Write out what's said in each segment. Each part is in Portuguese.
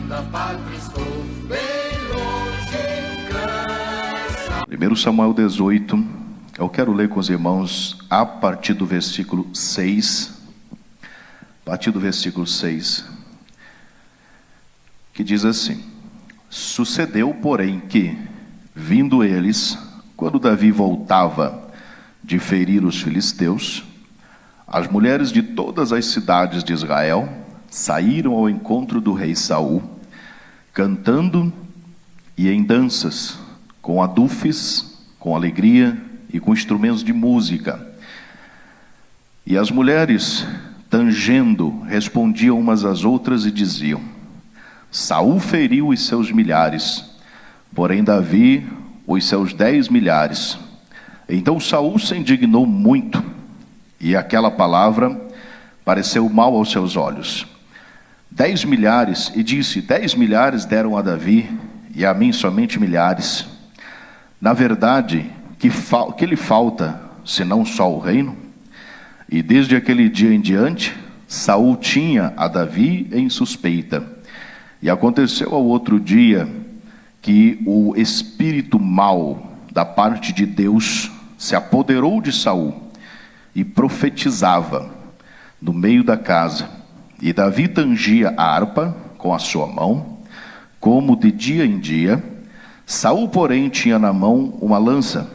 da pátria estou, bem longe cansa. 1 Samuel 18, eu quero ler com os irmãos a partir do versículo 6. A partir do versículo 6, que diz assim: Sucedeu, porém, que, vindo eles, quando Davi voltava de ferir os filisteus, as mulheres de todas as cidades de Israel saíram ao encontro do rei Saul, cantando e em danças, com adufes, com alegria e com instrumentos de música. E as mulheres, tangendo, respondiam umas às outras e diziam: Saul feriu os seus milhares, porém Davi os seus 10 milhares. Então Saul se indignou muito, e aquela palavra pareceu mal aos seus olhos. 10 milhares, e disse: 10 milhares deram a Davi, e a mim somente milhares. Na verdade, que lhe falta, senão só o reino? E desde aquele dia em diante, Saul tinha a Davi em suspeita. E aconteceu ao outro dia que o espírito mau da parte de Deus se apoderou de Saul e profetizava no meio da casa. E Davi tangia a harpa com a sua mão, como de dia em dia. Saul, porém, tinha na mão uma lança,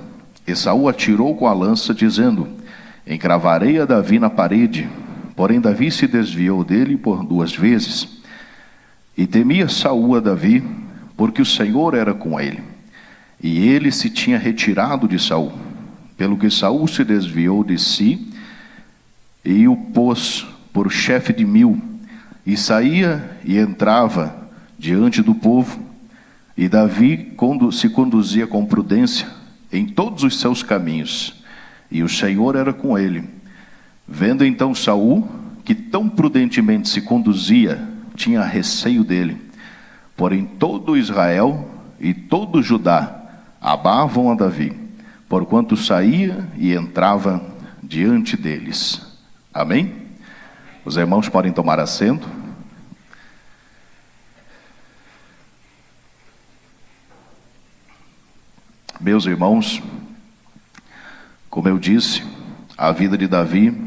e Saul atirou com a lança, dizendo: Encravarei a Davi na parede. Porém Davi se desviou dele por 2 vezes. E temia Saul a Davi, porque o Senhor era com ele, e ele se tinha retirado de Saul. Pelo que Saul se desviou de si, e o pôs por chefe de 1000, e saía e entrava diante do povo. E Davi se conduzia com prudência em todos os seus caminhos, e o Senhor era com ele. Vendo então Saul que tão prudentemente se conduzia, tinha receio dele. Porém todo Israel e todo Judá amavam a Davi, porquanto saía e entrava diante deles. Amém? Os irmãos podem tomar assento. Meus irmãos, como eu disse, a vida de Davi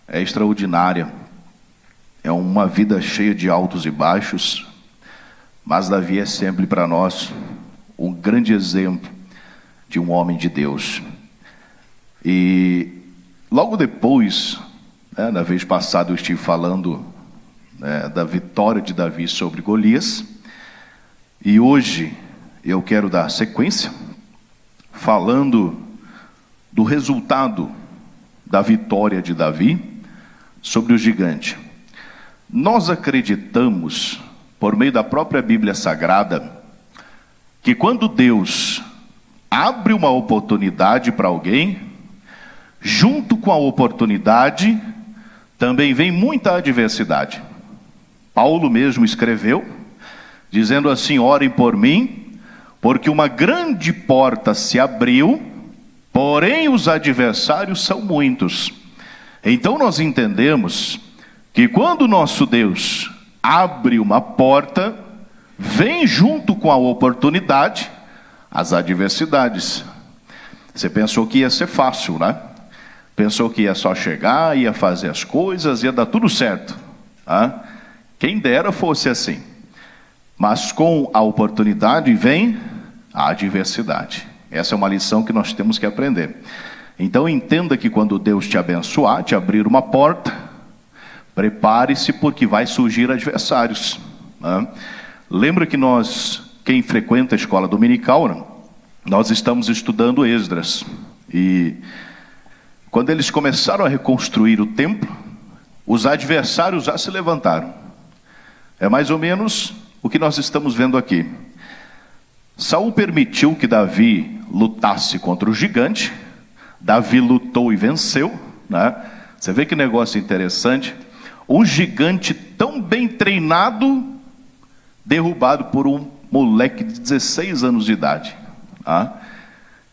é extraordinária. É uma vida cheia de altos e baixos, mas Davi é sempre para nós um grande exemplo de um homem de Deus. E logo depois, na vez passada eu estive falando da vitória de Davi sobre Golias, e hoje eu quero dar sequência falando do resultado da vitória de Davi sobre o gigante. Nós acreditamos, por meio da própria Bíblia Sagrada, que quando Deus abre uma oportunidade para alguém, junto com a oportunidade também vem muita adversidade. Paulo mesmo escreveu, dizendo assim: orem por mim, porque uma grande porta se abriu, porém os adversários são muitos. Então nós entendemos que quando o nosso Deus abre uma porta, vem junto com a oportunidade as adversidades. Você pensou que ia ser fácil, né? Pensou que ia só chegar, ia fazer as coisas, ia dar tudo certo. Quem dera fosse assim. Mas com a oportunidade vem a adversidade. Essa é uma lição que nós temos que aprender. Então entenda que quando Deus te abençoar, te abrir uma porta, prepare-se, porque vai surgir adversários. Lembra que nós, quem frequenta a escola dominical, nós estamos estudando Esdras. E quando eles começaram a reconstruir o templo, os adversários já se levantaram. É mais ou menos o que nós estamos vendo aqui. Saul permitiu que Davi lutasse contra o gigante. Davi lutou e venceu, né? Você vê que negócio interessante. Um gigante tão bem treinado, derrubado por um moleque de 16 anos de idade.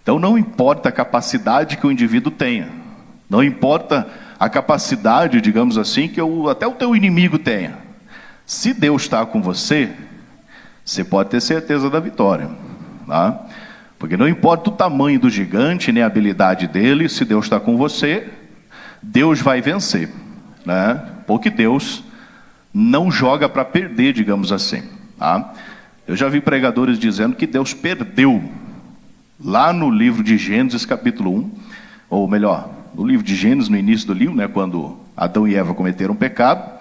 Então não importa a capacidade que o indivíduo tenha, não importa a capacidade, digamos assim, que até o teu inimigo tenha. Se Deus está com você, você pode ter certeza da vitória, tá? Porque não importa o tamanho do gigante, nem a habilidade dele, se Deus está com você, Deus vai vencer, né? Porque Deus não joga para perder, digamos assim, tá? Eu já vi pregadores dizendo que Deus perdeu, lá no livro de Gênesis capítulo 1, ou melhor, no livro de Gênesis, no início do livro, né, quando Adão e Eva cometeram pecado.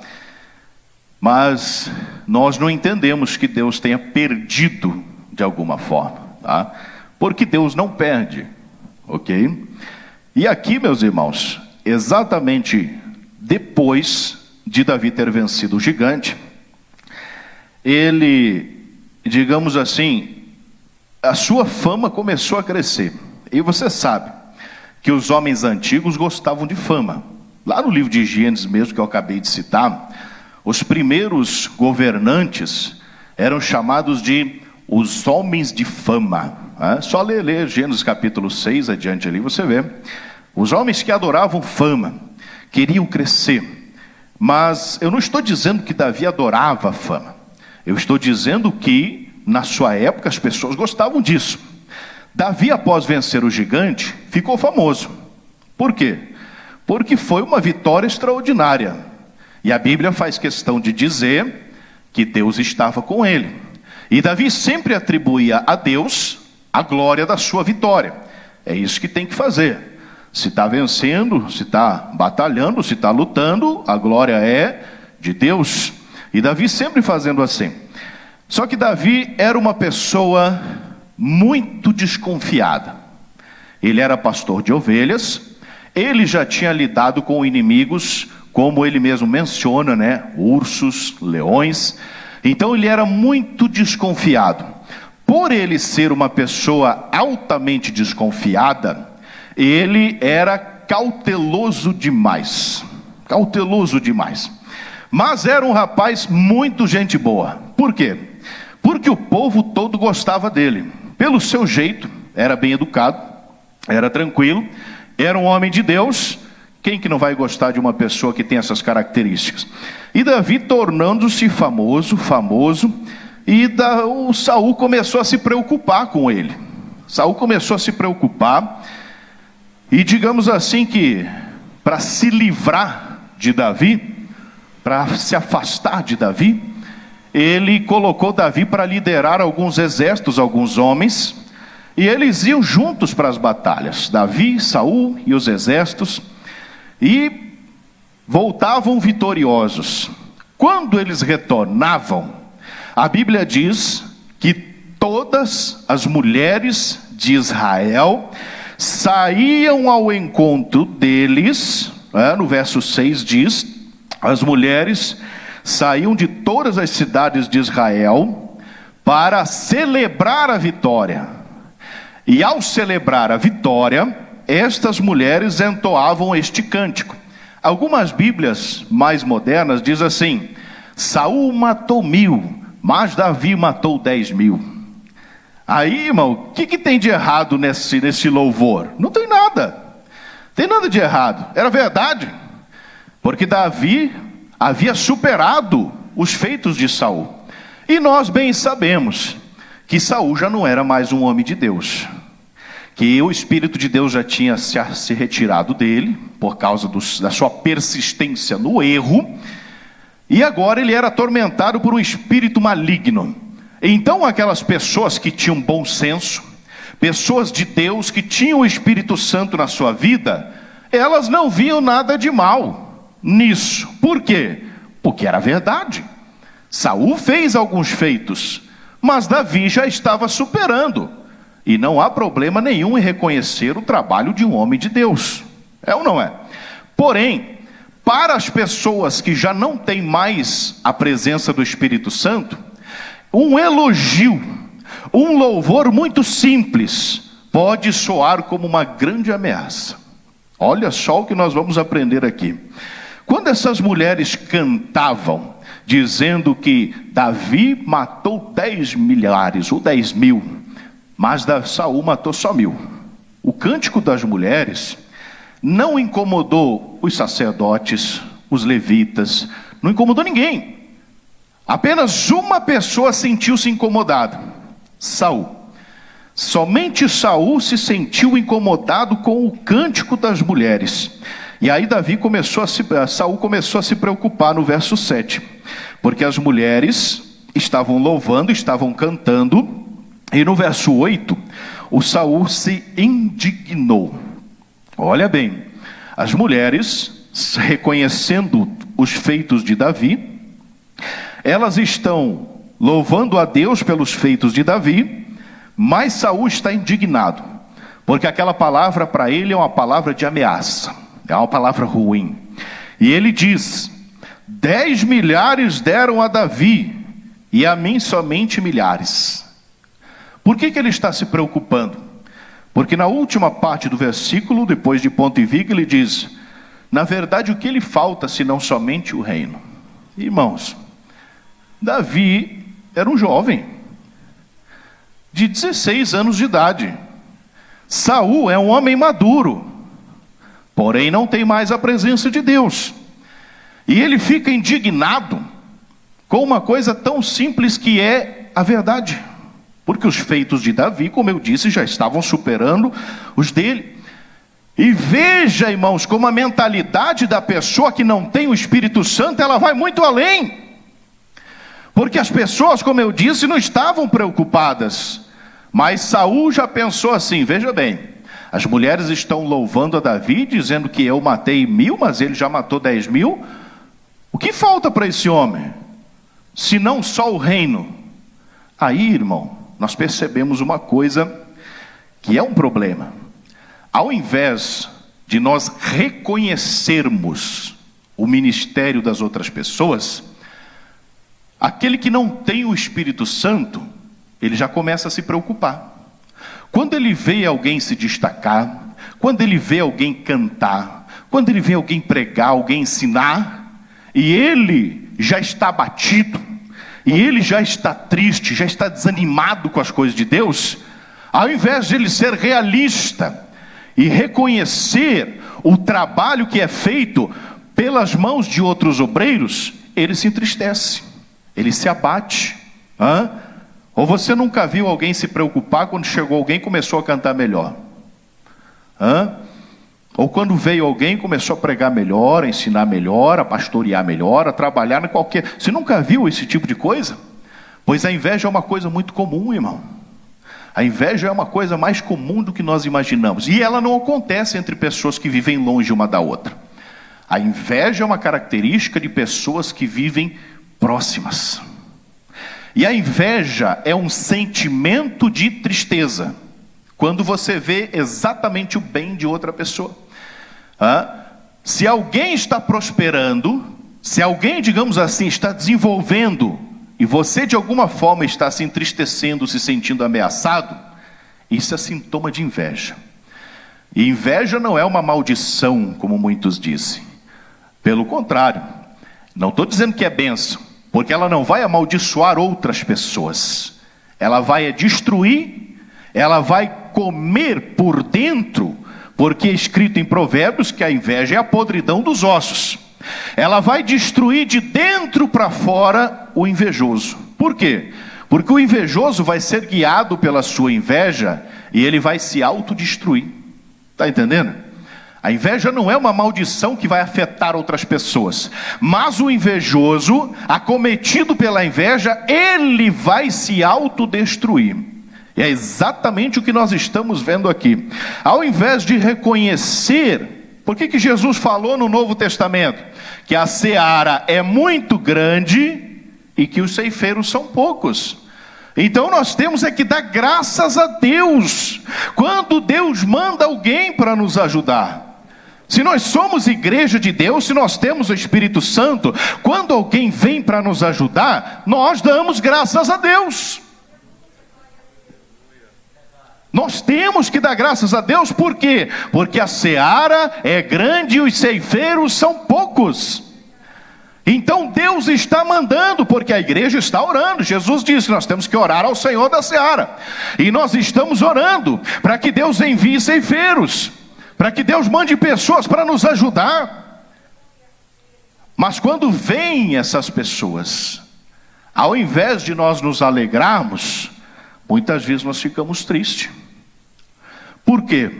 Mas nós não entendemos que Deus tenha perdido de alguma forma, tá? Porque Deus não perde, ok? E aqui, meus irmãos, exatamente depois de Davi ter vencido o gigante, ele, digamos assim, a sua fama começou a crescer. E você sabe que os homens antigos gostavam de fama. Lá no livro de Gênesis mesmo, que eu acabei de citar, os primeiros governantes eram chamados de os homens de fama. Só ler Gênesis capítulo 6 adiante ali, você vê. Os homens que adoravam fama, queriam crescer. Mas eu não estou dizendo que Davi adorava a fama. Eu estou dizendo que, na sua época, as pessoas gostavam disso. Davi, após vencer o gigante, ficou famoso. Por quê? Porque foi uma vitória extraordinária. E a Bíblia faz questão de dizer que Deus estava com ele. E Davi sempre atribuía a Deus a glória da sua vitória. É isso que tem que fazer. Se está vencendo, se está batalhando, se está lutando, a glória é de Deus. E Davi sempre fazendo assim. Só que Davi era uma pessoa muito desconfiada. Ele era pastor de ovelhas. Ele já tinha lidado com inimigos, como ele mesmo menciona, né? Ursos, leões. Então ele era muito desconfiado. Por ele ser uma pessoa altamente desconfiada, ele era cauteloso demais. Cauteloso demais. Mas era um rapaz muito gente boa. Por quê? Porque o povo todo gostava dele. Pelo seu jeito, era bem educado, era tranquilo, era um homem de Deus. Quem que não vai gostar de uma pessoa que tem essas características? E Davi, tornando-se famoso, e o Saul começou a se preocupar com ele. Saul começou a se preocupar, e digamos assim que, para se livrar de Davi, para se afastar de Davi, ele colocou Davi para liderar alguns exércitos, alguns homens, e eles iam juntos para as batalhas, Davi, Saul e os exércitos, e voltavam vitoriosos. Quando eles retornavam, a Bíblia diz que todas as mulheres de Israel saíam ao encontro deles, no verso 6 diz, as mulheres saíam de todas as cidades de Israel para celebrar a vitória. E ao celebrar a vitória, estas mulheres entoavam este cântico. Algumas Bíblias mais modernas dizem assim: Saul matou 1000, mas Davi matou 10.000. Aí, irmão, o que tem de errado nesse louvor? Não tem nada. Tem nada de errado. Era verdade. Porque Davi havia superado os feitos de Saul. E nós bem sabemos que Saul já não era mais um homem de Deus. Que o Espírito de Deus já tinha se retirado dele, por causa da sua persistência no erro. E agora ele era atormentado por um espírito maligno. Então aquelas pessoas que tinham bom senso, pessoas de Deus que tinham o Espírito Santo na sua vida, elas não viam nada de mal nisso. Por quê? Porque era verdade. Saul fez alguns feitos, mas Davi já estava superando. E não há problema nenhum em reconhecer o trabalho de um homem de Deus. É ou não é? Porém, para as pessoas que já não têm mais a presença do Espírito Santo, um elogio, um louvor muito simples, pode soar como uma grande ameaça. Olha só o que nós vamos aprender aqui. Quando essas mulheres cantavam, dizendo que Davi matou 10 milhares ou 10.000, mas Saul matou só 1.000. O cântico das mulheres não incomodou os sacerdotes, os levitas, não incomodou ninguém. Apenas uma pessoa sentiu-se incomodada: Saul. Somente Saul se sentiu incomodado com o cântico das mulheres. E aí Saul começou a se preocupar no verso 7, porque as mulheres estavam louvando, estavam cantando, e no verso 8, o Saul se indignou. Olha bem, as mulheres, reconhecendo os feitos de Davi, elas estão louvando a Deus pelos feitos de Davi, mas Saul está indignado, porque aquela palavra para ele é uma palavra de ameaça, é uma palavra ruim. E ele diz: 10 milhares deram a Davi, e a mim somente milhares. Por que ele está se preocupando? Porque na última parte do versículo, depois de ponto e vírgula, ele diz: na verdade, o que lhe falta senão somente o reino? Irmãos, Davi era um jovem de 16 anos de idade. Saul é um homem maduro, porém não tem mais a presença de Deus. E ele fica indignado com uma coisa tão simples que é a verdade. Porque os feitos de Davi, como eu disse, já estavam superando os dele. E veja, irmãos, como a mentalidade da pessoa que não tem o Espírito Santo, ela vai muito além. Porque as pessoas, como eu disse, não estavam preocupadas. Mas Saul já pensou assim: veja bem, as mulheres estão louvando a Davi, dizendo que eu matei 1000, mas ele já matou 10.000. O que falta para esse homem? Se não só o reino. Aí, irmão, nós percebemos uma coisa que é um problema. Ao invés de nós reconhecermos o ministério das outras pessoas, aquele que não tem o Espírito Santo, ele já começa a se preocupar. Quando ele vê alguém se destacar, quando ele vê alguém cantar, quando ele vê alguém pregar, alguém ensinar, e ele já está abatido, e ele já está triste, já está desanimado com as coisas de Deus, ao invés de ele ser realista e reconhecer o trabalho que é feito pelas mãos de outros obreiros, ele se entristece, ele se abate. Ou você nunca viu alguém se preocupar quando chegou alguém e começou a cantar melhor? Ou quando veio alguém e começou a pregar melhor, a ensinar melhor, a pastorear melhor, a trabalhar em qualquer... Você nunca viu esse tipo de coisa? Pois a inveja é uma coisa muito comum, irmão. A inveja é uma coisa mais comum do que nós imaginamos. E ela não acontece entre pessoas que vivem longe uma da outra. A inveja é uma característica de pessoas que vivem próximas. E a inveja é um sentimento de tristeza, quando você vê exatamente o bem de outra pessoa. Se alguém está prosperando, se alguém, digamos assim, está desenvolvendo, e você de alguma forma está se entristecendo, se sentindo ameaçado, isso é sintoma de inveja. E inveja não é uma maldição, como muitos dizem. Pelo contrário, não estou dizendo que é bênção, porque ela não vai amaldiçoar outras pessoas. Ela vai destruir, ela vai comer por dentro, porque é escrito em Provérbios que a inveja é a podridão dos ossos. Ela vai destruir de dentro para fora o invejoso. Por quê? Porque o invejoso vai ser guiado pela sua inveja e ele vai se autodestruir. Está entendendo? A inveja não é uma maldição que vai afetar outras pessoas, mas o invejoso, acometido pela inveja, ele vai se autodestruir. E é exatamente o que nós estamos vendo aqui. Ao invés de reconhecer, por que Jesus falou no Novo Testamento? Que a seara é muito grande e que os ceifeiros são poucos. Então nós temos que dar graças a Deus, quando Deus manda alguém para nos ajudar. Se nós somos igreja de Deus, se nós temos o Espírito Santo, quando alguém vem para nos ajudar, nós damos graças a Deus. Nós temos que dar graças a Deus, por quê? Porque a seara é grande e os ceifeiros são poucos. Então Deus está mandando, porque a igreja está orando. Jesus disse que nós temos que orar ao Senhor da seara. E nós estamos orando para que Deus envie ceifeiros, para que Deus mande pessoas para nos ajudar. Mas quando vêm essas pessoas, Ao invés de nós nos alegrarmos, muitas vezes nós ficamos tristes. Por quê?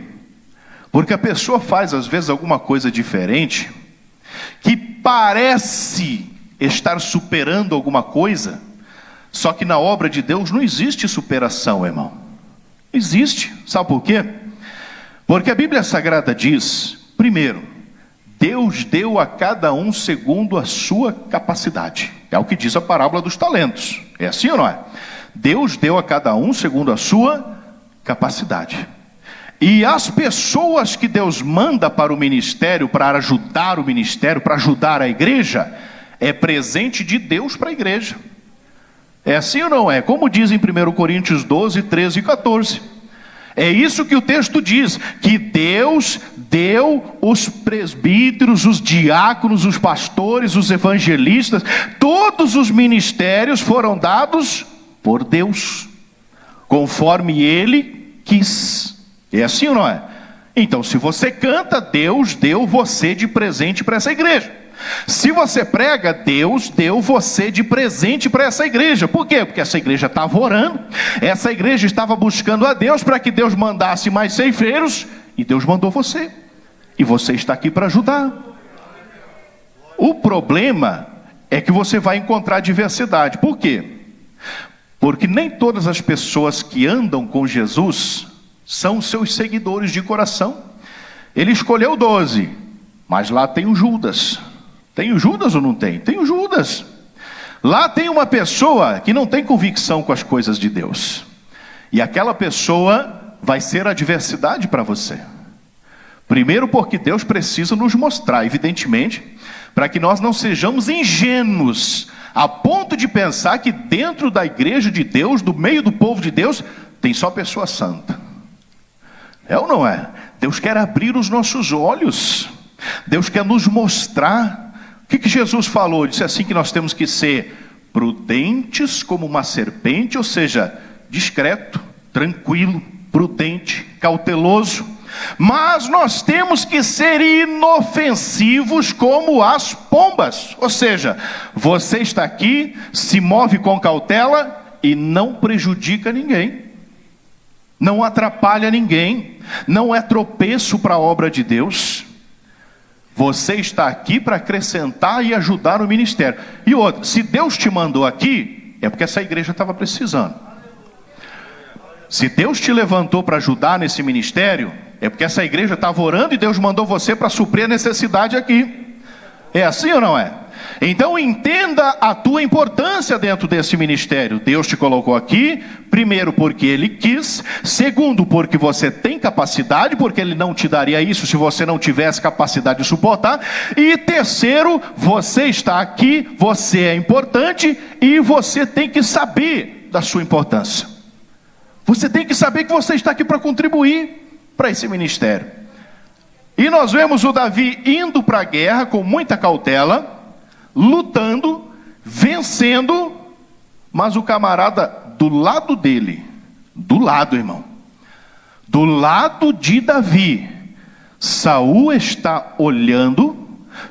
Porque a pessoa faz às vezes alguma coisa diferente, que parece estar superando alguma coisa, só que na obra de Deus não existe superação, irmão. Existe. Sabe por quê? Porque a Bíblia Sagrada diz, primeiro, Deus deu a cada um segundo a sua capacidade. É o que diz a parábola dos talentos. É assim ou não é? Deus deu a cada um segundo a sua capacidade. E as pessoas que Deus manda para o ministério, para ajudar o ministério, para ajudar a igreja, é presente de Deus para a igreja. É assim ou não é? Como diz em 1 Coríntios 12, 13 e 14. É isso que o texto diz, que Deus deu os presbíteros, os diáconos, os pastores, os evangelistas, todos os ministérios foram dados por Deus, conforme Ele quis. É assim ou não é? Então, se você canta, Deus deu você de presente para essa igreja. Se você prega, Deus deu você de presente para essa igreja. Por quê? Porque essa igreja estava orando, essa igreja estava buscando a Deus para que Deus mandasse mais ceifeiros, e Deus mandou você. E você está aqui para ajudar. O problema é que você vai encontrar diversidade. Por quê? Porque nem todas as pessoas que andam com Jesus são seus seguidores de coração. Ele escolheu 12, mas lá tem o Judas. Tem o Judas ou não tem? Tem o Judas. Lá tem uma pessoa que não tem convicção com as coisas de Deus. E aquela pessoa vai ser adversidade para você. Primeiro porque Deus precisa nos mostrar, evidentemente, para que nós não sejamos ingênuos, a ponto de pensar que dentro da igreja de Deus, do meio do povo de Deus, tem só pessoa santa. É ou não é? Deus quer abrir os nossos olhos. Deus quer nos mostrar. O que Jesus falou? Ele disse assim que nós temos que ser prudentes como uma serpente, ou seja, discreto, tranquilo, prudente, cauteloso. Mas nós temos que ser inofensivos como as pombas. Ou seja, você está aqui, se move com cautela e não prejudica ninguém. Não atrapalha ninguém, não é tropeço para a obra de Deus. Você está aqui para acrescentar e ajudar o ministério. E outra, se Deus te mandou aqui, é porque essa igreja estava precisando. Se Deus te levantou para ajudar nesse ministério, é porque essa igreja estava orando e Deus mandou você para suprir a necessidade aqui. É assim ou não é? Então entenda a tua importância dentro desse ministério. Deus te colocou aqui, primeiro porque Ele quis, segundo porque você tem capacidade, porque Ele não te daria isso se você não tivesse capacidade de suportar, e terceiro, você está aqui, você é importante e você tem que saber da sua importância. Você tem que saber que você está aqui para contribuir para esse ministério. E nós vemos o Davi indo para a guerra com muita cautela, lutando, vencendo, mas o camarada do lado dele, do lado, irmão, do lado de Davi, Saul está olhando,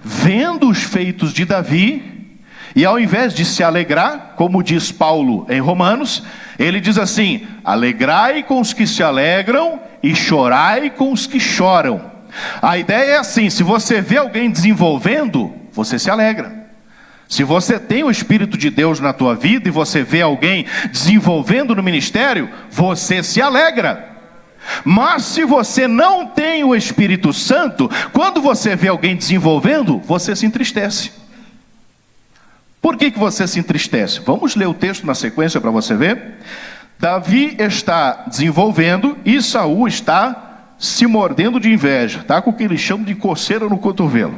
vendo os feitos de Davi, e ao invés de se alegrar, como diz Paulo em Romanos, ele diz assim: alegrai com os que se alegram e chorai com os que choram. A ideia é assim: se você vê alguém desenvolvendo, você se alegra. Se você tem o Espírito de Deus na tua vida e você vê alguém desenvolvendo no ministério, você se alegra. Mas se você não tem o Espírito Santo, quando você vê alguém desenvolvendo, você se entristece. Por que você se entristece? Vamos ler o texto na sequência para você ver. Davi está desenvolvendo e Saul está se mordendo de inveja, está com o que eles chamam de coceira no cotovelo.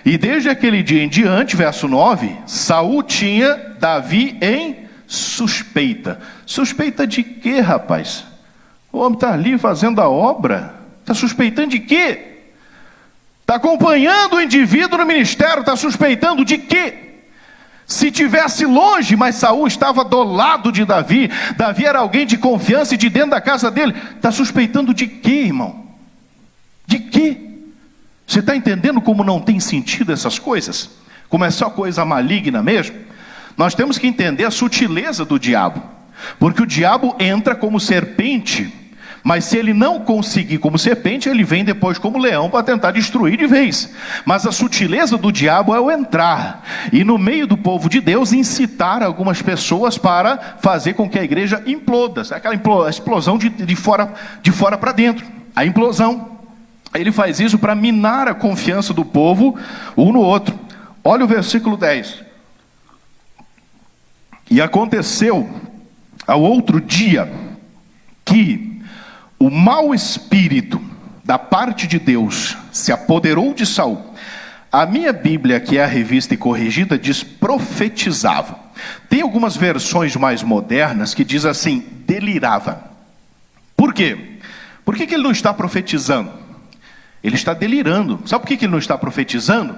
E desde aquele dia em diante, verso 9, Saul tinha Davi em suspeita. Suspeita de quê, rapaz? O homem está ali fazendo a obra, está suspeitando de quê? Está acompanhando o indivíduo no ministério, está suspeitando de quê? Se tivesse longe, mas Saul estava do lado de Davi, Davi era alguém de confiança e de dentro da casa dele, está suspeitando de quê, irmão? De quê? Você está entendendo como não tem sentido essas coisas? Como é só coisa maligna mesmo? nós temos que entender a sutileza do diabo. Porque o diabo entra como serpente, mas se ele não conseguir como serpente, ele vem depois como leão para tentar destruir de vez. Mas a sutileza do diabo é o entrar e no meio do povo de Deus incitar algumas pessoas para fazer com que a igreja imploda. Aquela explosão de fora para dentro. A implosão. Ele faz isso para minar a confiança do povo um no outro. Olha o versículo 10. E aconteceu ao outro dia que o mau espírito da parte de Deus se apoderou de Saul. A minha Bíblia, que é a revista e corrigida, diz profetizava. Tem algumas versões mais modernas que diz assim, delirava. Por quê? Por que ele não está profetizando? Ele está delirando. Sabe por que ele não está profetizando?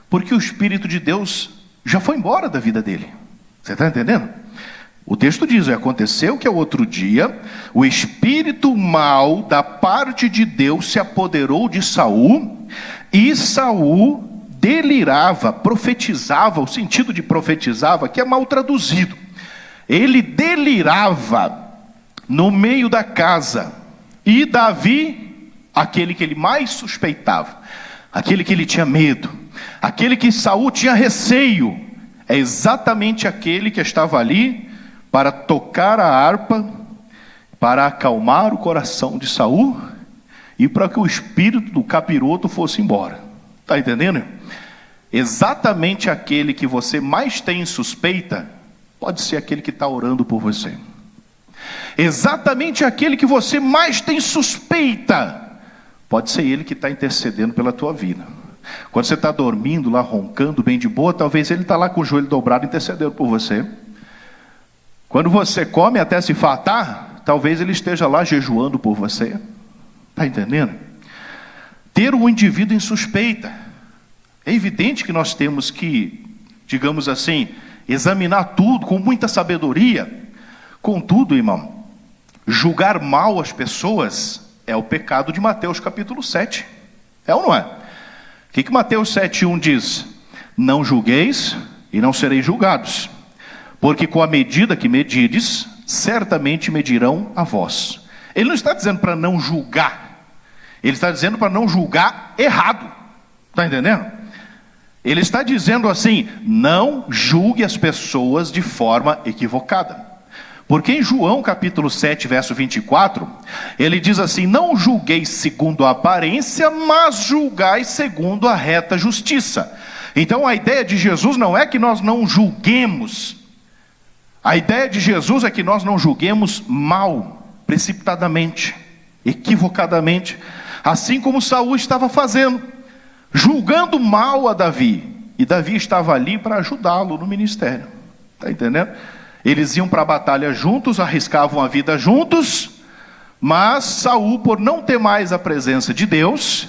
Porque o Espírito de Deus já foi embora da vida dele. Você está entendendo? O texto diz, aconteceu que ao outro dia, o espírito mau da parte de Deus se apoderou de Saul, e Saul delirava, profetizava, o sentido de profetizava, que é mal traduzido. Ele delirava no meio da casa, e Davi, aquele que ele mais suspeitava, aquele que ele tinha medo, aquele que Saul tinha receio, é exatamente aquele que estava ali para tocar a harpa, para acalmar o coração de Saul e para que o espírito do capiroto fosse embora. Está entendendo? Exatamente aquele que você mais tem suspeita, pode ser aquele que está orando por você. Exatamente aquele que você mais tem suspeita, pode ser ele que está intercedendo pela tua vida. Quando você está dormindo lá, roncando bem de boa, talvez ele está lá com o joelho dobrado intercedendo por você. Quando você come até se fartar, talvez ele esteja lá jejuando por você. Está entendendo? Ter um indivíduo em suspeita. É evidente que nós temos que, digamos assim, examinar tudo com muita sabedoria. Contudo, irmão, julgar mal as pessoas é o pecado de Mateus capítulo 7. É ou não é? O que Mateus 7,1 diz? Não julgueis e não sereis julgados. Porque com a medida que medides, certamente medirão a vós. Ele não está dizendo para não julgar. Ele está dizendo para não julgar errado. Está entendendo? Ele está dizendo assim, não julgue as pessoas de forma equivocada. Porque em João capítulo 7, verso 24, ele diz assim, não julgueis segundo a aparência, mas julgai segundo a reta justiça. Então a ideia de Jesus não é que nós não julguemos. A ideia de Jesus é que nós não julguemos mal, precipitadamente, equivocadamente, assim como Saul estava fazendo, julgando mal a Davi, e Davi estava ali para ajudá-lo no ministério. Está entendendo? Eles iam para a batalha juntos, arriscavam a vida juntos, mas Saul, por não ter mais a presença de Deus,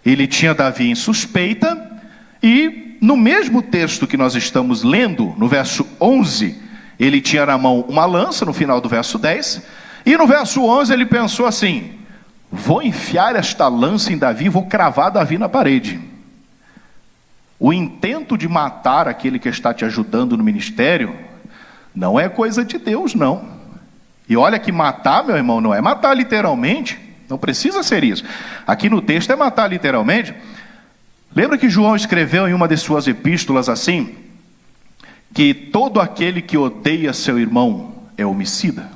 ele tinha Davi em suspeita, e no mesmo texto que nós estamos lendo, no verso 11, ele tinha na mão uma lança, no final do verso 10, e no verso 11 ele pensou assim, vou enfiar esta lança em Davi, vou cravar Davi na parede. O intento de matar aquele que está te ajudando no ministério, não é coisa de Deus não. E olha que matar, meu irmão, não é matar literalmente, não precisa ser isso. Aqui no texto é matar literalmente. Lembra que João escreveu em uma de suas epístolas assim, que todo aquele que odeia seu irmão é homicida?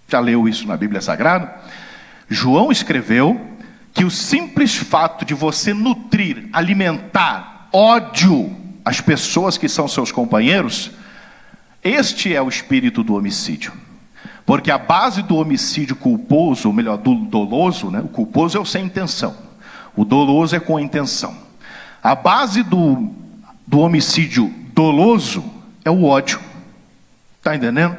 Já leu isso na Bíblia Sagrada? João escreveu que o simples fato de você nutrir, alimentar ódio às pessoas que são seus companheiros, este é o espírito do homicídio. Porque a base do homicídio culposo, ou melhor, do doloso, né? O culposo é o sem intenção, o doloso é com intenção. A base do homicídio doloso é o ódio. Está entendendo?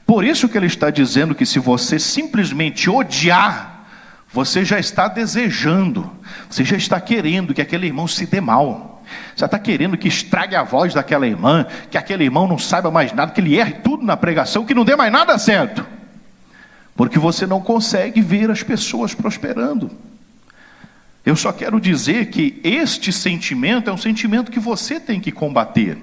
Por isso que ele está dizendo que se você simplesmente odiar, você já está desejando, você já está querendo que aquele irmão se dê mal. Já está querendo que estrague a voz daquela irmã, que aquele irmão não saiba mais nada, que ele erre tudo na pregação, que não dê mais nada certo. Porque você não consegue ver as pessoas prosperando. Eu só quero dizer que este sentimento é um sentimento que você tem que combater.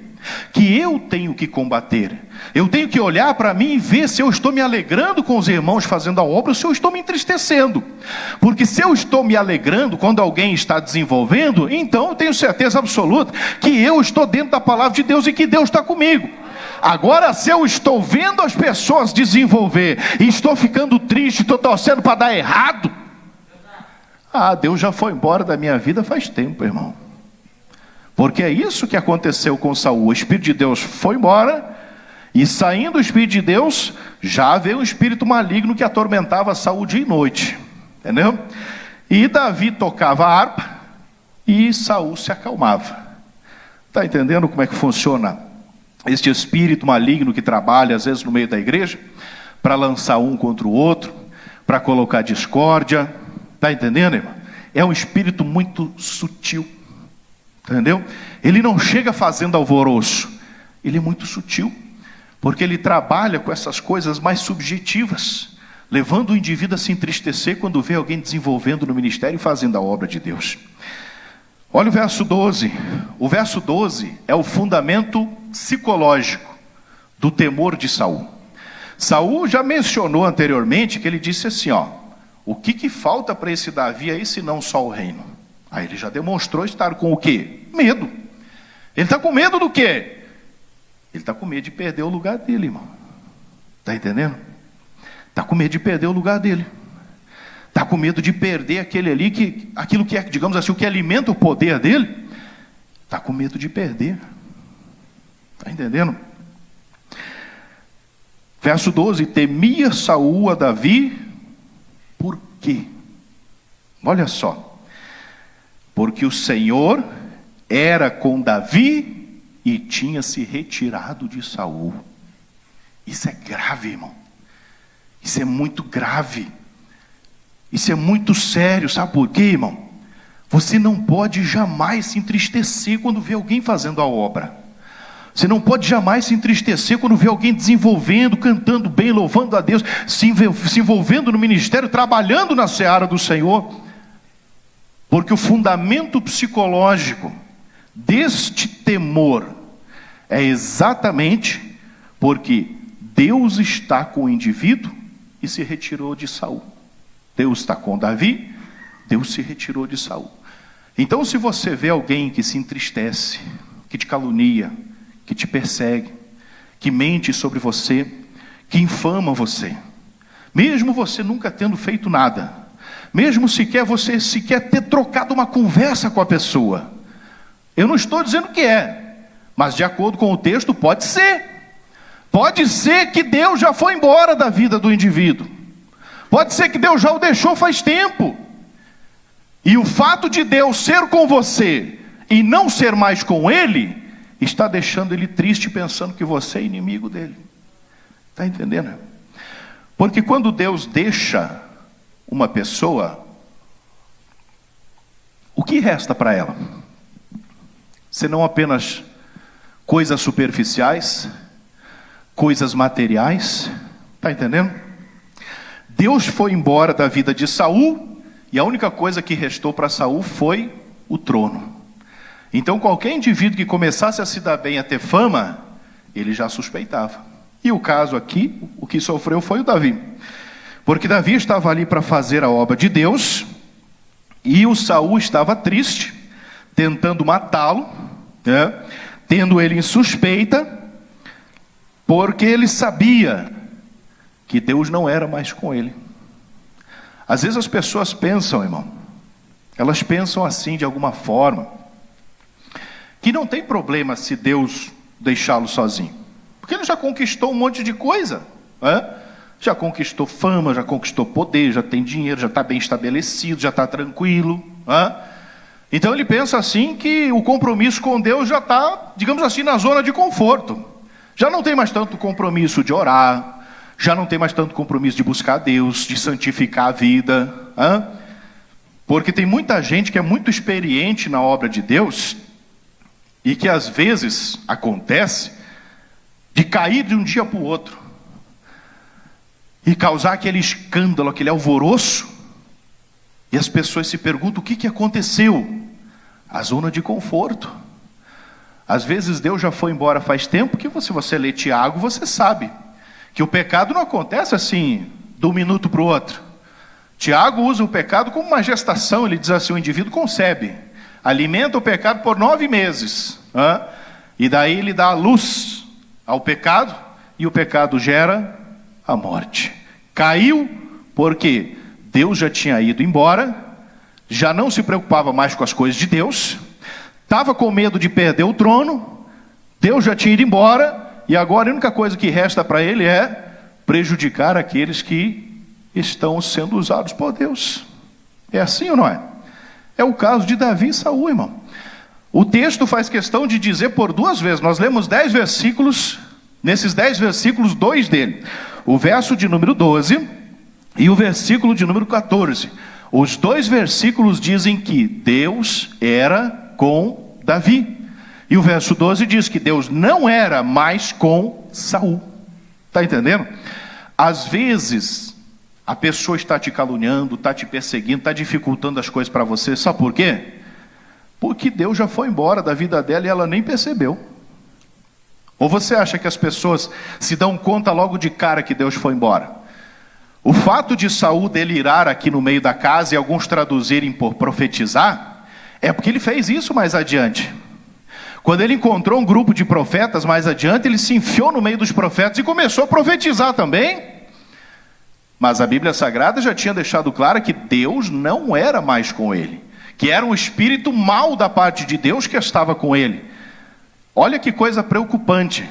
que eu tenho que combater. Eu tenho que olhar para mim e ver se eu estou me alegrando com os irmãos fazendo a obra ou se eu estou me entristecendo. Porque se eu estou me alegrando quando alguém está desenvolvendo, então eu tenho certeza absoluta que eu estou dentro da palavra de Deus e que Deus está comigo. Agora, se eu estou vendo as pessoas desenvolver e estou ficando triste, estou torcendo para dar errado, Deus já foi embora da minha vida faz tempo, irmão. Porque é isso que aconteceu com Saul. O Espírito de Deus foi embora, e saindo o Espírito de Deus, já veio um espírito maligno que atormentava Saul dia e noite. Entendeu? E Davi tocava a harpa, e Saul se acalmava. Está entendendo como é que funciona este espírito maligno que trabalha às vezes no meio da igreja, para lançar um contra o outro, para colocar discórdia? Está entendendo, irmão? É um espírito muito sutil. Entendeu? Ele não chega fazendo alvoroço, ele é muito sutil, porque ele trabalha com essas coisas mais subjetivas, levando o indivíduo a se entristecer quando vê alguém desenvolvendo no ministério e fazendo a obra de Deus. Olha o verso 12. O verso 12 é o fundamento psicológico do temor de Saul. Saul já mencionou anteriormente que ele disse assim, o que falta para esse Davi aí, se não só o reino? Aí ele já demonstrou estar com o quê? Medo. Ele está com medo do quê? Ele está com medo de perder o lugar dele, irmão. Está entendendo? Está com medo de perder o lugar dele. Está com medo de perder aquilo que é, digamos assim, o que alimenta o poder dele. Está com medo de perder. Está entendendo? Verso 12: temia Saul a Davi, por quê? Olha só. Porque o Senhor era com Davi e tinha se retirado de Saul. Isso é grave, irmão. Isso é muito grave. Isso é muito sério. Sabe por quê, irmão? Você não pode jamais se entristecer quando vê alguém fazendo a obra. Você não pode jamais se entristecer quando vê alguém desenvolvendo, cantando bem, louvando a Deus, se envolvendo no ministério, trabalhando na seara do Senhor. Porque o fundamento psicológico deste temor é exatamente porque Deus está com o indivíduo e se retirou de Saul. Deus está com Davi, Deus se retirou de Saul. Então, se você vê alguém que se entristece, que te calunia, que te persegue, que mente sobre você, que infama você, mesmo você nunca tendo feito nada, mesmo você sequer ter trocado uma conversa com a pessoa, eu não estou dizendo que mas de acordo com o texto pode ser que Deus já foi embora da vida do indivíduo, pode ser que Deus já o deixou faz tempo, e o fato de Deus ser com você e não ser mais com ele, está deixando ele triste, pensando que você é inimigo dele. Está entendendo? Porque quando Deus deixa uma pessoa, o que resta para ela? Senão apenas coisas superficiais, coisas materiais. Está entendendo? Deus foi embora da vida de Saul, e a única coisa que restou para Saul foi o trono. Então qualquer indivíduo que começasse a se dar bem, a ter fama, ele já suspeitava. E o caso aqui, o que sofreu foi o Davi. Porque Davi estava ali para fazer a obra de Deus, e o Saul estava triste, tentando matá-lo, tendo ele em suspeita, porque ele sabia que Deus não era mais com ele. Às vezes as pessoas pensam, irmão, elas pensam assim de alguma forma, que não tem problema se Deus deixá-lo sozinho, porque ele já conquistou um monte de coisa, já conquistou fama, já conquistou poder, já tem dinheiro, já está bem estabelecido, já está tranquilo. Então ele pensa assim que o compromisso com Deus já está, digamos assim, na zona de conforto. Já não tem mais tanto compromisso de orar, já não tem mais tanto compromisso de buscar Deus, de santificar a vida. Porque tem muita gente que é muito experiente na obra de Deus, e que às vezes acontece de cair de um dia para o outro, e causar aquele escândalo, aquele alvoroço, e as pessoas se perguntam o que aconteceu? A zona de conforto. Às vezes Deus já foi embora faz tempo, que se você lê Tiago, você sabe que o pecado não acontece assim, de um minuto para o outro. Tiago usa o pecado como uma gestação, ele diz assim, o indivíduo concebe, alimenta o pecado por 9 meses, e daí ele dá a luz ao pecado, e o pecado gera a morte. Caiu porque Deus já tinha ido embora, já não se preocupava mais com as coisas de Deus, estava com medo de perder o trono, Deus já tinha ido embora, e agora a única coisa que resta para ele é prejudicar aqueles que estão sendo usados por Deus. É assim ou não é? É o caso de Davi e Saul, irmão. O texto faz questão de dizer por 2 vezes, nós lemos 10 versículos, nesses 10 versículos, 2 dele. O verso de número 12 e o versículo de número 14. Os 2 versículos dizem que Deus era com Davi. E o verso 12 diz que Deus não era mais com Saul. Está entendendo? Às vezes, a pessoa está te caluniando, está te perseguindo, está dificultando as coisas para você. Sabe por quê? Porque Deus já foi embora da vida dela e ela nem percebeu. Ou você acha que as pessoas se dão conta logo de cara que Deus foi embora? O fato de Saul delirar aqui no meio da casa e alguns traduzirem por profetizar, é porque ele fez isso mais adiante. Quando ele encontrou um grupo de profetas mais adiante, ele se enfiou no meio dos profetas e começou a profetizar também. Mas a Bíblia Sagrada já tinha deixado claro que Deus não era mais com ele, que era um espírito mau da parte de Deus que estava com ele. Olha que coisa preocupante.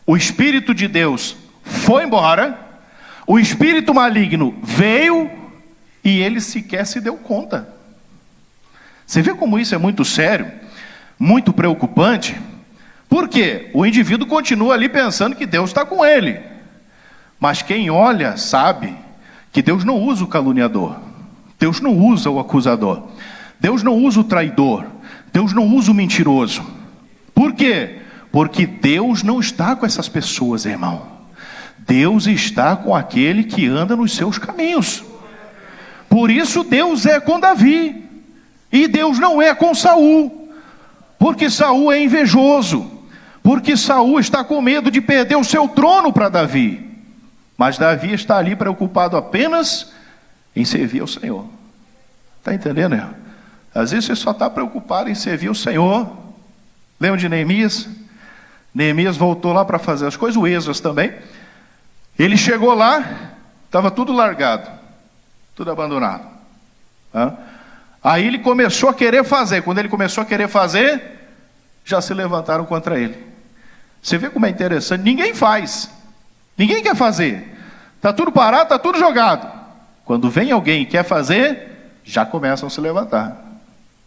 O espírito de Deus foi embora, o espírito maligno veio e ele sequer se deu conta. Você vê como isso é muito sério, muito preocupante? Porque o indivíduo continua ali pensando que Deus está com ele. Mas quem olha sabe que Deus não usa o caluniador, Deus não usa o acusador, Deus não usa o traidor, Deus não usa o mentiroso. Por quê? Porque Deus não está com essas pessoas, irmão. Deus está com aquele que anda nos seus caminhos. Por isso Deus é com Davi, e Deus não é com Saul, porque Saul é invejoso, porque Saul está com medo de perder o seu trono para Davi. Mas Davi está ali preocupado apenas em servir ao Senhor. Está entendendo, irmão? Às vezes você só está preocupado em servir o Senhor. Lembra de Neemias? Neemias voltou lá para fazer as coisas, o Esdras também. Ele chegou lá, estava tudo largado, tudo abandonado. Aí ele começou a querer fazer. Quando ele começou a querer fazer, já se levantaram contra ele. Você vê como é interessante? Ninguém faz, ninguém quer fazer. Está tudo parado, está tudo jogado. Quando vem alguém e quer fazer, já começam a se levantar.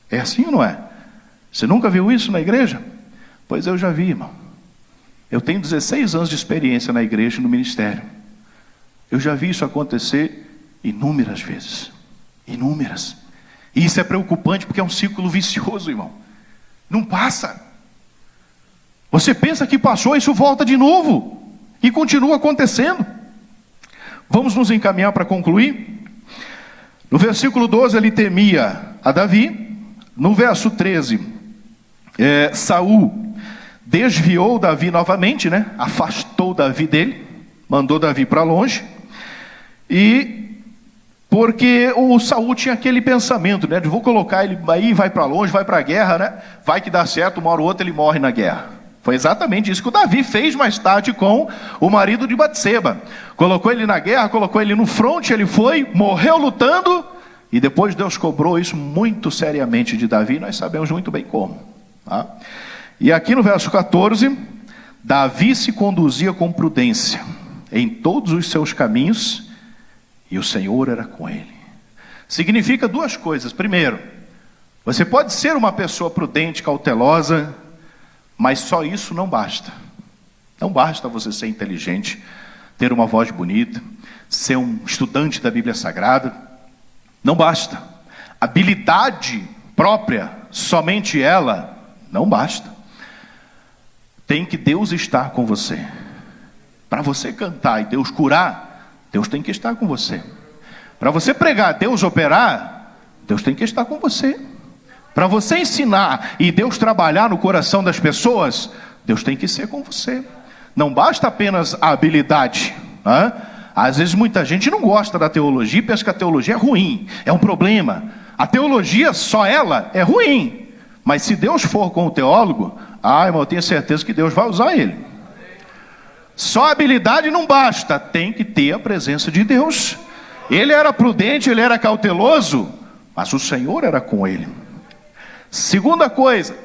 É assim ou não é? Você nunca viu isso na igreja? Pois eu já vi, irmão. Eu tenho 16 anos de experiência na igreja e no ministério. Eu já vi isso acontecer inúmeras vezes. Inúmeras. E isso é preocupante porque é um ciclo vicioso, irmão. Não passa. Você pensa que passou, isso volta de novo. E continua acontecendo. Vamos nos encaminhar para concluir. No versículo 12 ele temia a Davi. No verso 13, Saul desviou Davi novamente, afastou Davi dele, mandou Davi para longe. E porque o Saul tinha aquele pensamento, de vou colocar ele aí, vai para longe, vai para a guerra, vai que dá certo, uma hora ou outra ele morre na guerra. Foi exatamente isso que o Davi fez mais tarde com o marido de Batseba. Colocou ele na guerra, colocou ele no fronte, ele foi, morreu lutando, e depois Deus cobrou isso muito seriamente de Davi, nós sabemos muito bem como. E aqui no verso 14, Davi se conduzia com prudência em todos os seus caminhos, e o Senhor era com ele. Significa 2 coisas. Primeiro, você pode ser uma pessoa prudente, cautelosa, mas só isso não basta. Não basta você ser inteligente, ter uma voz bonita, ser um estudante da Bíblia Sagrada. Não basta. Habilidade própria, somente ela, não basta. Tem que Deus estar com você. Para você cantar e Deus curar, Deus tem que estar com você. Para você pregar, Deus operar, Deus tem que estar com você. Para você ensinar e Deus trabalhar no coração das pessoas, Deus tem que ser com você. Não basta apenas a habilidade, né? Às vezes muita gente não gosta da teologia e pensa que a teologia é ruim, é um problema. A teologia, só ela, é ruim. Mas se Deus for com o teólogo, irmão, eu tenho certeza que Deus vai usar ele. Só a habilidade não basta, tem que ter a presença de Deus. Ele era prudente, ele era cauteloso, mas o Senhor era com ele. Segunda coisa,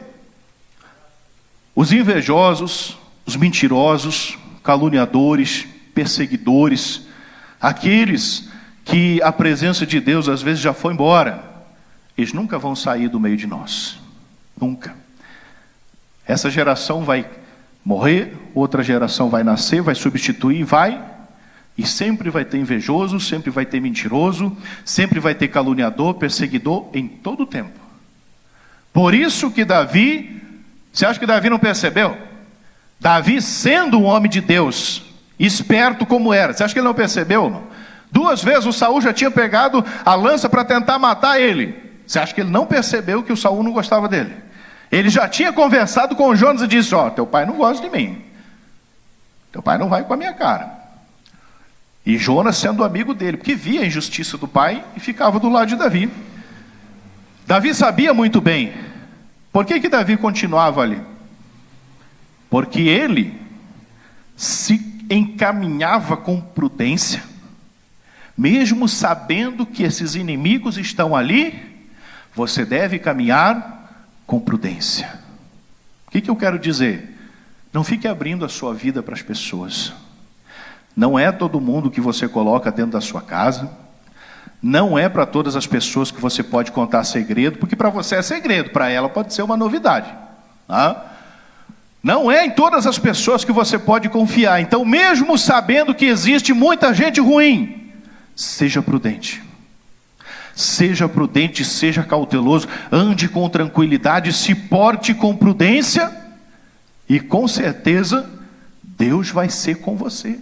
os invejosos, os mentirosos, caluniadores, perseguidores, aqueles que a presença de Deus às vezes já foi embora, eles nunca vão sair do meio de nós, nunca. Essa geração vai morrer, outra geração vai nascer, vai substituir, e sempre vai ter invejoso, sempre vai ter mentiroso, sempre vai ter caluniador, perseguidor, em todo o tempo. Por isso que Davi, você acha que Davi não percebeu? Davi, sendo um homem de Deus, esperto como era, você acha que ele não percebeu? Não? 2 vezes o Saul já tinha pegado a lança para tentar matar ele. Você acha que ele não percebeu que o Saul não gostava dele? Ele já tinha conversado com Jonas e disse: teu pai não gosta de mim, teu pai não vai com a minha cara. E Jonas sendo amigo dele, porque via a injustiça do pai e ficava do lado de Davi. Davi sabia muito bem. Por que Davi continuava ali? Porque ele se encaminhava com prudência, mesmo sabendo que esses inimigos estão ali. Você deve caminhar com prudência. O que eu quero dizer? Não fique abrindo a sua vida para as pessoas. Não é todo mundo que você coloca dentro da sua casa. Não é para todas as pessoas que você pode contar segredo, porque para você é segredo, para ela pode ser uma novidade, tá? Não é em todas as pessoas que você pode confiar. Então, mesmo sabendo que existe muita gente ruim, seja prudente. Seja prudente, seja cauteloso, ande com tranquilidade, se porte com prudência, e com certeza Deus vai ser com você.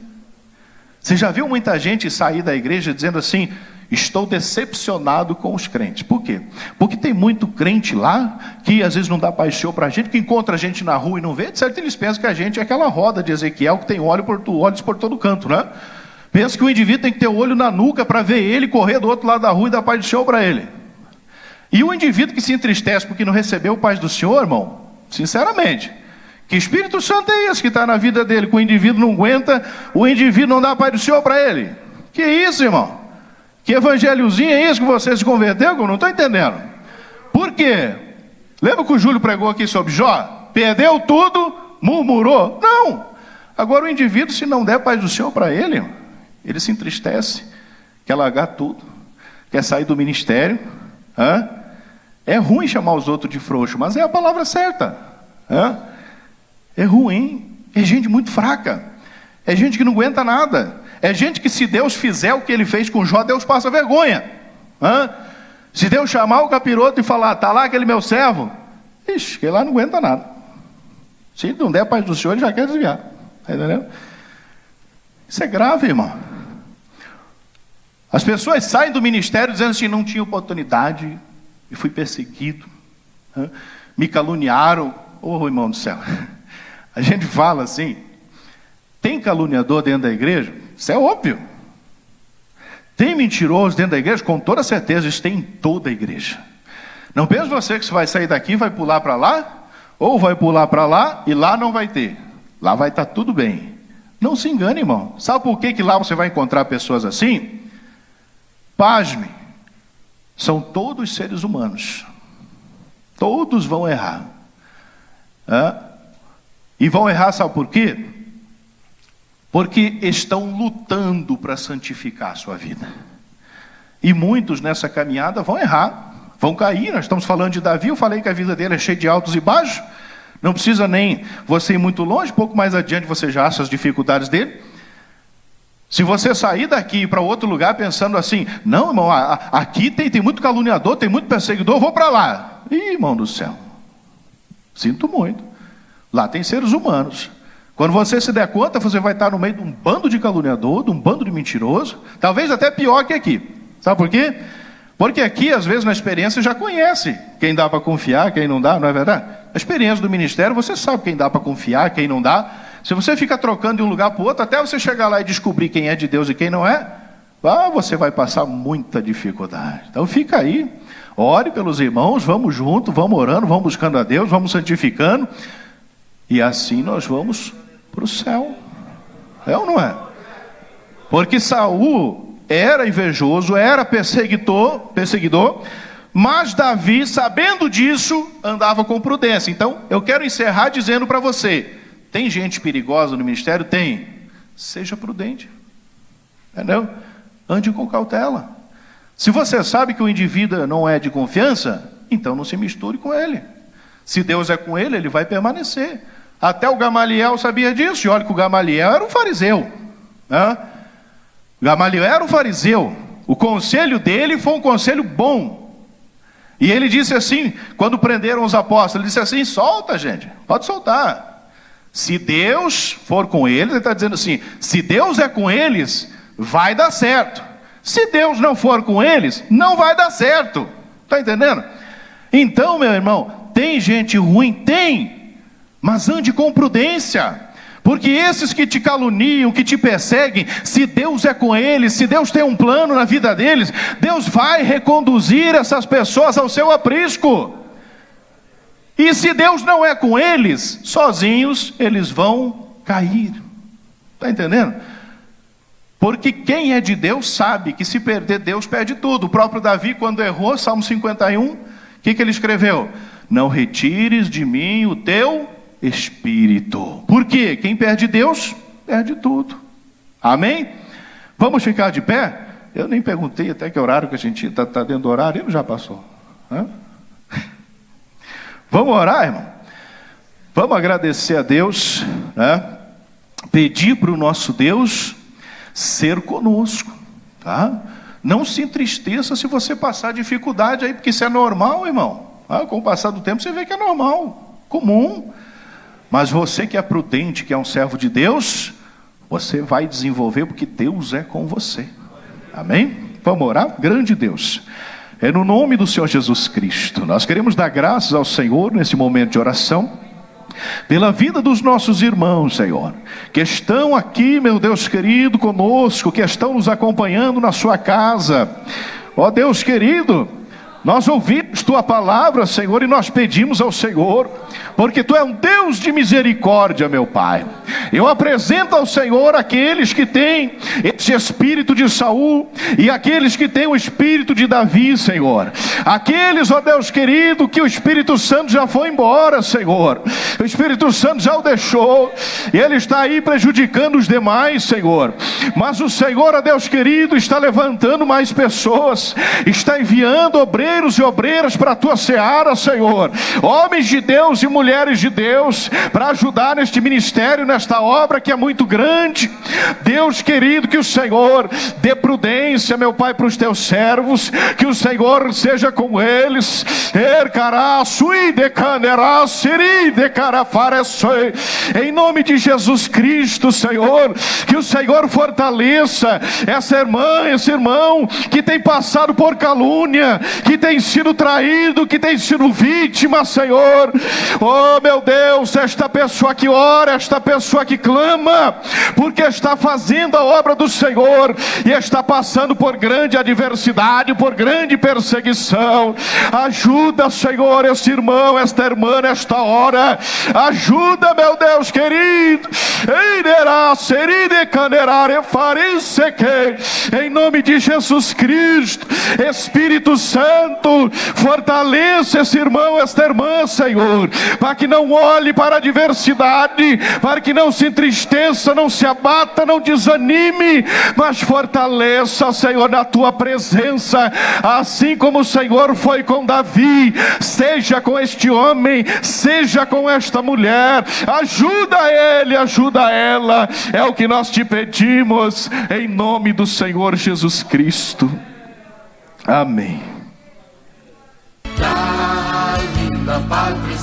Você já viu muita gente sair da igreja dizendo assim: estou decepcionado com os crentes. Por quê? Porque tem muito crente lá que às vezes não dá paz do Senhor para a gente, que encontra a gente na rua e não vê. De certo, eles pensam que a gente é aquela roda de Ezequiel que tem olhos por todo canto, né? Pensa que o indivíduo tem que ter o olho na nuca para ver ele correr do outro lado da rua e dar paz do Senhor para ele. E o indivíduo que se entristece porque não recebeu paz do Senhor, irmão, sinceramente, que Espírito Santo é esse que está na vida dele? Que o indivíduo não aguenta, o indivíduo não dá paz do Senhor para ele. Que isso, irmão? Que evangelhozinho é esse que você se converteu? Eu não estou entendendo. Por quê? Lembra que o Júlio pregou aqui sobre Jó? Perdeu tudo, murmurou. Não. Agora o indivíduo, se não der paz do Senhor para ele, ele se entristece, quer largar tudo, quer sair do ministério. É ruim chamar os outros de frouxo, mas é a palavra certa. É ruim. É gente muito fraca. É gente que não aguenta nada. É gente que, se Deus fizer o que ele fez com Jó, Deus passa vergonha. Se Deus chamar o capiroto e falar: está lá aquele meu servo, ixi, que lá não aguenta nada. Se não der paz do Senhor, ele já quer desviar. Está entendendo? Isso é grave, irmão. As pessoas saem do ministério dizendo assim: não tinha oportunidade, e fui perseguido, me caluniaram. Irmão do céu, a gente fala assim: tem caluniador dentro da igreja? Isso é óbvio. Tem mentiroso dentro da igreja? Com toda certeza, isso tem em toda a igreja. Não pense você que você vai sair daqui e vai pular para lá, ou vai pular para lá e lá não vai ter. Lá vai estar tudo bem. Não se engane, irmão. Sabe por que lá você vai encontrar pessoas assim? Pasme. São todos seres humanos. Todos vão errar. E vão errar, sabe por quê? Porque estão lutando para santificar a sua vida. E muitos nessa caminhada vão errar, vão cair. Nós estamos falando de Davi, eu falei que a vida dele é cheia de altos e baixos. Não precisa nem você ir muito longe, pouco mais adiante você já acha as dificuldades dele. Se você sair daqui e ir para outro lugar pensando assim: não, irmão, aqui tem muito caluniador, tem muito perseguidor, eu vou para lá. Ih, irmão do céu, sinto muito. Lá tem seres humanos. Quando você se der conta, você vai estar no meio de um bando de caluniador, de um bando de mentiroso, talvez até pior que aqui. Sabe por quê? Porque aqui, às vezes, na experiência, já conhece quem dá para confiar, quem não dá, não é verdade? A experiência do ministério, você sabe quem dá para confiar, quem não dá. Se você fica trocando de um lugar para o outro, até você chegar lá e descobrir quem é de Deus e quem não é, você vai passar muita dificuldade. Então fica aí, ore pelos irmãos, vamos junto, vamos orando, vamos buscando a Deus, vamos santificando, e assim nós vamos para o céu. É ou não é? Porque Saul era invejoso, era perseguidor, mas Davi, sabendo disso, andava com prudência. Então, eu quero encerrar dizendo para você, tem gente perigosa no ministério? Tem. Seja prudente. Entendeu? Ande com cautela. Se você sabe que o indivíduo não é de confiança, então não se misture com ele. Se Deus é com ele, ele vai permanecer. Até o Gamaliel sabia disso. E olha que o Gamaliel era um fariseu, né? Gamaliel era um fariseu. O conselho dele foi um conselho bom. E ele disse assim, quando prenderam os apóstolos, ele disse assim, solta, gente, pode soltar. Se Deus for com eles, ele está dizendo assim, se Deus é com eles, vai dar certo. Se Deus não for com eles, não vai dar certo. Está entendendo? Então, meu irmão, tem gente ruim? Tem. Mas ande com prudência. Porque esses que te caluniam, que te perseguem, se Deus é com eles, se Deus tem um plano na vida deles, Deus vai reconduzir essas pessoas ao seu aprisco. E se Deus não é com eles, sozinhos eles vão cair. Está entendendo? Porque quem é de Deus sabe que se perder Deus perde tudo. O próprio Davi, quando errou, Salmo 51, o que ele escreveu? Não retires de mim o teu Espírito. Por quê? Quem perde Deus, perde tudo. Amém? Vamos ficar de pé? Eu nem perguntei até que horário que a gente está dentro do horário, ele já passou. Vamos orar, irmão? Vamos agradecer a Deus, né? Pedir para o nosso Deus ser conosco, tá? Não se entristeça se você passar dificuldade aí, porque isso é normal, irmão. Com o passar do tempo você vê que é normal, comum. Mas você que é prudente, que é um servo de Deus, você vai desenvolver porque Deus é com você. Amém? Vamos orar? Grande Deus, é no nome do Senhor Jesus Cristo, nós queremos dar graças ao Senhor nesse momento de oração, pela vida dos nossos irmãos, Senhor, que estão aqui, meu Deus querido, conosco, que estão nos acompanhando na sua casa. Ó Deus querido, nós ouvimos Tua palavra, Senhor, e nós pedimos ao Senhor, porque Tu é um Deus de misericórdia, meu Pai. Eu apresento ao Senhor aqueles que têm esse espírito de Saul e aqueles que têm o espírito de Davi, Senhor. Aqueles, ó Deus querido, que o Espírito Santo já foi embora, Senhor. O Espírito Santo já o deixou e ele está aí prejudicando os demais, Senhor. Mas o Senhor, ó Deus querido, está levantando mais pessoas, está enviando obreiros e obreiras para a Tua seara, Senhor. Homens de Deus e mulheres de Deus, para ajudar neste ministério, nesta obra que é muito grande. Deus querido, que o Senhor dê prudência, meu Pai, para os Teus servos, que o Senhor seja com eles. Em nome de Jesus Cristo, Senhor, que o Senhor fortaleça essa irmã, esse irmão que tem passado por calúnia, que tem sido traído, que tem sido vítima, Senhor. Oh meu Deus, esta pessoa que ora, esta pessoa que clama, porque está fazendo a obra do Senhor e está passando por grande adversidade, por grande perseguição. Ajuda, Senhor, esse irmão, esta irmã nesta hora. Ajuda, meu Deus querido. Em nome de Jesus Cristo, Espírito Santo, fortaleça esse irmão, esta irmã, Senhor, para que não olhe para a adversidade, para que não se entristeça, não se abata, não desanime, mas fortaleça, Senhor, na Tua presença, assim como o Senhor foi com Davi. Seja com este homem, seja com esta mulher. Ajuda ele, ajuda ela, é o que nós te pedimos, em nome do Senhor Jesus Cristo. Amém. Da linda Pátria